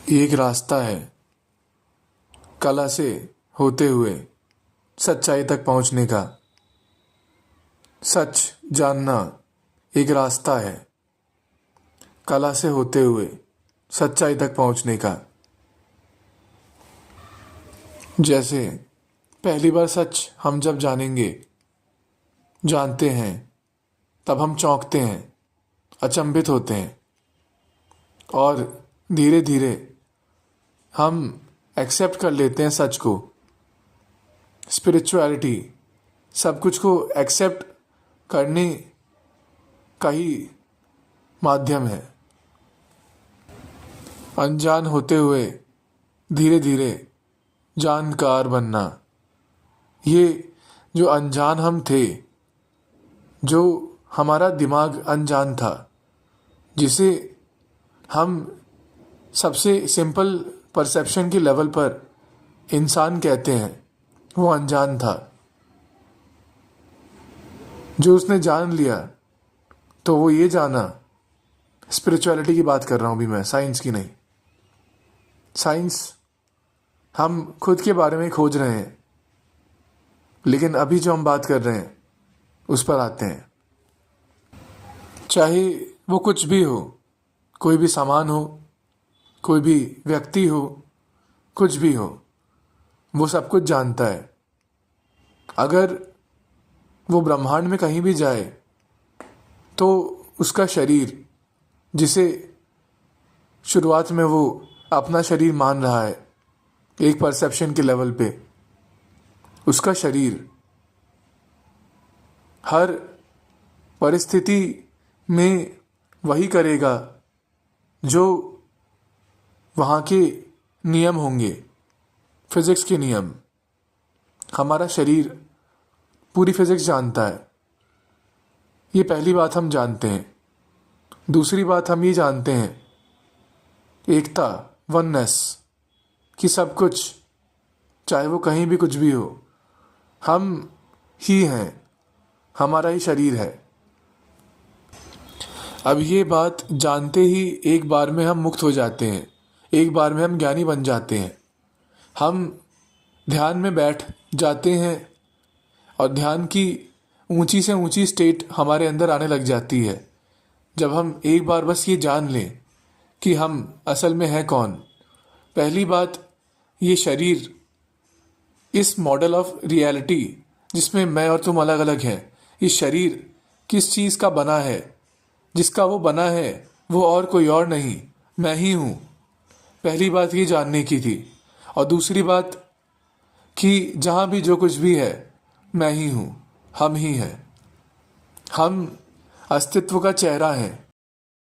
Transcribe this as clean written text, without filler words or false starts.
ये एक रास्ता है कला से होते हुए सच्चाई तक पहुंचने का। सच जानना एक रास्ता है कला से होते हुए सच्चाई तक पहुंचने का। जैसे पहली बार सच हम जब जानते हैं तब हम चौंकते हैं, अचंभित होते हैं और धीरे धीरे हम एक्सेप्ट कर लेते हैं सच को। स्पिरिचुअलिटी सब कुछ को एक्सेप्ट करने का ही माध्यम है। अनजान होते हुए धीरे धीरे जानकार बनना। ये जो अनजान हम थे, जो हमारा दिमाग अनजान था, जिसे हम सबसे सिंपल परसेप्शन के लेवल पर इंसान कहते हैं, वो अनजान था। जो उसने जान लिया तो वो ये जाना, स्पिरिचुअलिटी की बात कर रहा हूं अभी मैं, साइंस की नहीं। साइंस हम खुद के बारे में खोज रहे हैं, लेकिन अभी जो हम बात कर रहे हैं उस पर आते हैं। चाहे वो कुछ भी हो, कोई भी सामान हो, कोई भी व्यक्ति हो, कुछ भी हो, वो सब कुछ जानता है। अगर वो ब्रह्मांड में कहीं भी जाए तो उसका शरीर, जिसे शुरुआत में वो अपना शरीर मान रहा है एक परसेप्शन के लेवल पे, उसका शरीर हर परिस्थिति में वही करेगा जो वहाँ के नियम होंगे, फिजिक्स के नियम। हमारा शरीर पूरी फिजिक्स जानता है। ये पहली बात हम जानते हैं। दूसरी बात हम ये जानते हैं, एकता, वननेस, कि सब कुछ, चाहे वो कहीं भी कुछ भी हो, हम ही हैं, हमारा ही शरीर है। अब ये बात जानते ही एक बार में हम मुक्त हो जाते हैं, एक बार में हम ज्ञानी बन जाते हैं। हम ध्यान में बैठ जाते हैं और ध्यान की ऊंची से ऊंची स्टेट हमारे अंदर आने लग जाती है। जब हम एक बार बस ये जान लें कि हम असल में हैं कौन। पहली बात, ये शरीर, इस मॉडल ऑफ रियलिटी जिसमें मैं और तुम अलग अलग हैं, इस शरीर किस चीज़ का बना है? जिसका वो बना है वो और कोई और नहीं, मैं ही हूँ। पहली बात ये जानने की थी। और दूसरी बात कि जहाँ भी जो कुछ भी है, मैं ही हूँ, हम ही हैं। हम अस्तित्व का चेहरा हैं।